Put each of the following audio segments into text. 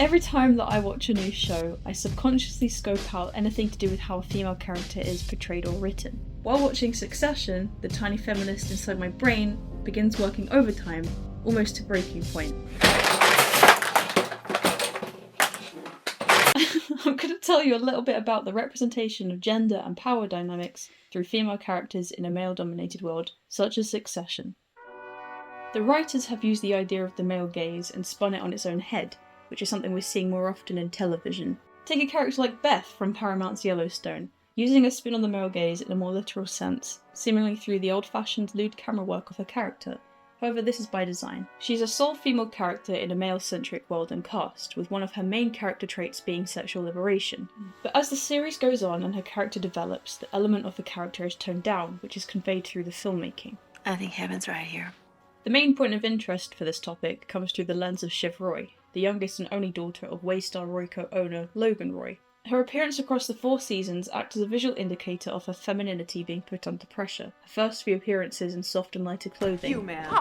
Every time that I watch a new show, I subconsciously scope out anything to do with how a female character is portrayed or written. While watching Succession, the tiny feminist inside my brain begins working overtime, almost to breaking point. I'm going to tell you a little bit about the representation of gender and power dynamics through female characters in a male-dominated world, such as Succession. The writers have used the idea of the male gaze and spun it on its own head, which is something we're seeing more often in television. Take a character like Beth from Paramount's Yellowstone, using a spin on the male gaze in a more literal sense, seemingly through the old-fashioned lewd camera work of her character. However, this is by design. She's a sole female character in a male-centric world and cast, with one of her main character traits being sexual liberation. But as the series goes on and her character develops, the element of the character is toned down, which is conveyed through the filmmaking. I think heaven's right here. The main point of interest for this topic comes through the lens of Shiv Roy, the youngest and only daughter of Waystar Royco owner Logan Roy. Her appearance across the 4 seasons acts as a visual indicator of her femininity being put under pressure, her first few appearances in soft and lighter clothing. You man.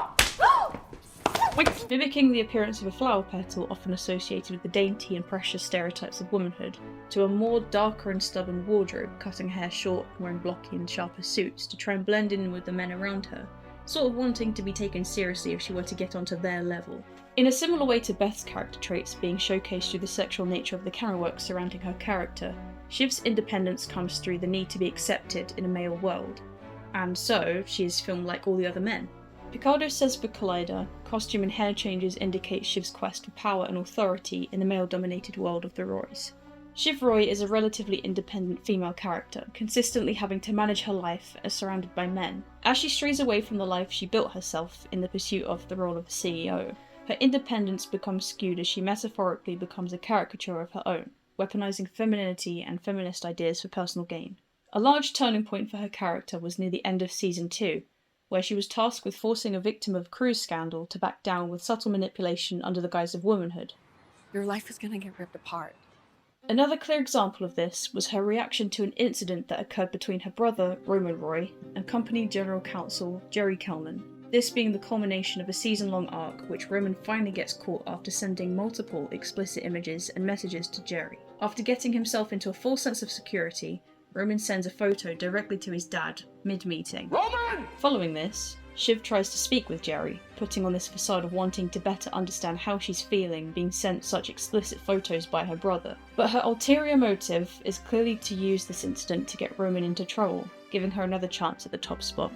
Mimicking the appearance of a flower petal often associated with the dainty and precious stereotypes of womanhood, to a more darker and stubborn wardrobe, cutting hair short and wearing blocky and sharper suits to try and blend in with the men around her, sort of wanting to be taken seriously if she were to get onto their level. In a similar way to Beth's character traits being showcased through the sexual nature of the camera work surrounding her character, Shiv's independence comes through the need to be accepted in a male world, and so she is filmed like all the other men. Picardo says for Collider, costume and hair changes indicate Shiv's quest for power and authority in the male-dominated world of the Roys. Shiv Roy is a relatively independent female character, consistently having to manage her life as surrounded by men. As she strays away from the life she built herself in the pursuit of the role of a CEO, her independence becomes skewed as she metaphorically becomes a caricature of her own, weaponizing femininity and feminist ideas for personal gain. A large turning point for her character was near the end of Season 2, where she was tasked with forcing a victim of a cruise scandal to back down with subtle manipulation under the guise of womanhood. Your life is gonna get ripped apart. Another clear example of this was her reaction to an incident that occurred between her brother, Roman Roy, and company general counsel, Jerry Kellman. This being the culmination of a season-long arc which Roman finally gets caught after sending multiple explicit images and messages to Jerry. After getting himself into a false sense of security, Roman sends a photo directly to his dad, mid-meeting. Roman! Following this, Shiv tries to speak with Jerry, putting on this facade of wanting to better understand how she's feeling being sent such explicit photos by her brother. But her ulterior motive is clearly to use this incident to get Roman into trouble, giving her another chance at the top spot.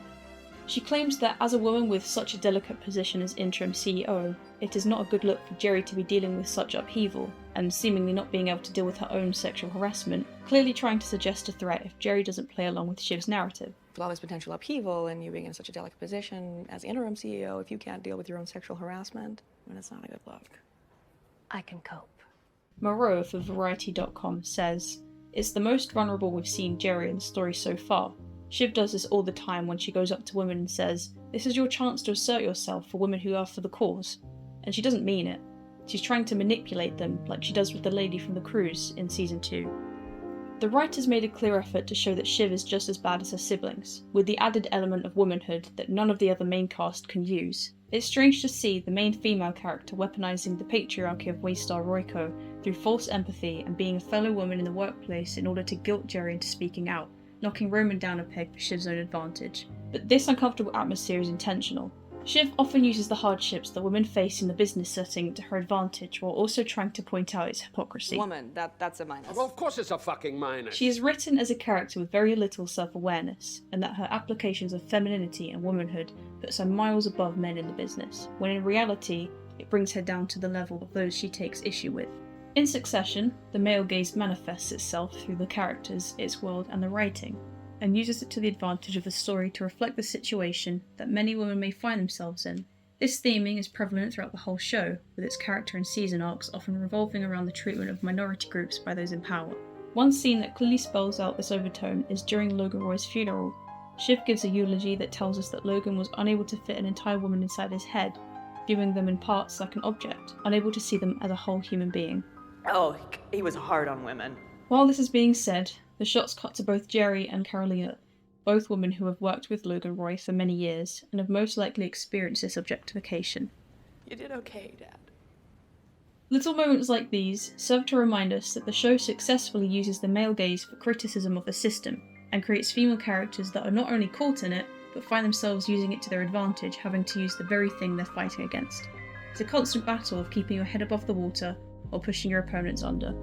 She claims that as a woman with such a delicate position as interim CEO, it is not a good look for Jerry to be dealing with such upheaval, and seemingly not being able to deal with her own sexual harassment, clearly trying to suggest a threat if Jerry doesn't play along with Shiv's narrative. With all this potential upheaval and you being in such a delicate position as interim CEO, if you can't deal with your own sexual harassment, then it's not a good look. I can cope. Moreau for Variety.com says, "It's the most vulnerable we've seen Jerry in the story so far. Shiv does this all the time when she goes up to women and says, 'This is your chance to assert yourself for women who are for the cause.' And she doesn't mean it. She's trying to manipulate them like she does with the lady from the cruise in Season 2. The writers made a clear effort to show that Shiv is just as bad as her siblings, with the added element of womanhood that none of the other main cast can use. It's strange to see the main female character weaponizing the patriarchy of Waystar Royco through false empathy and being a fellow woman in the workplace in order to guilt Jerry into speaking out, knocking Roman down a peg for Shiv's own advantage. But this uncomfortable atmosphere is intentional. Shiv often uses the hardships that women face in the business setting to her advantage while also trying to point out its hypocrisy. Woman, that's a minus. Well, of course it's a fucking minus. She is written as a character with very little self-awareness, and that her applications of femininity and womanhood puts her miles above men in the business, when in reality, it brings her down to the level of those she takes issue with. In Succession, the male gaze manifests itself through the characters, its world, and the writing, and uses it to the advantage of the story to reflect the situation that many women may find themselves in. This theming is prevalent throughout the whole show, with its character and season arcs often revolving around the treatment of minority groups by those in power. One scene that clearly spells out this overtone is during Logan Roy's funeral. Shiv gives a eulogy that tells us that Logan was unable to fit an entire woman inside his head, viewing them in parts like an object, unable to see them as a whole human being. Oh, he was hard on women. While this is being said, the shots cut to both Jerry and Carolina, both women who have worked with Logan Roy for many years and have most likely experienced this objectification. You did okay, Dad. Little moments like these serve to remind us that the show successfully uses the male gaze for criticism of the system, and creates female characters that are not only caught in it, but find themselves using it to their advantage, having to use the very thing they're fighting against. It's a constant battle of keeping your head above the water while pushing your opponents under.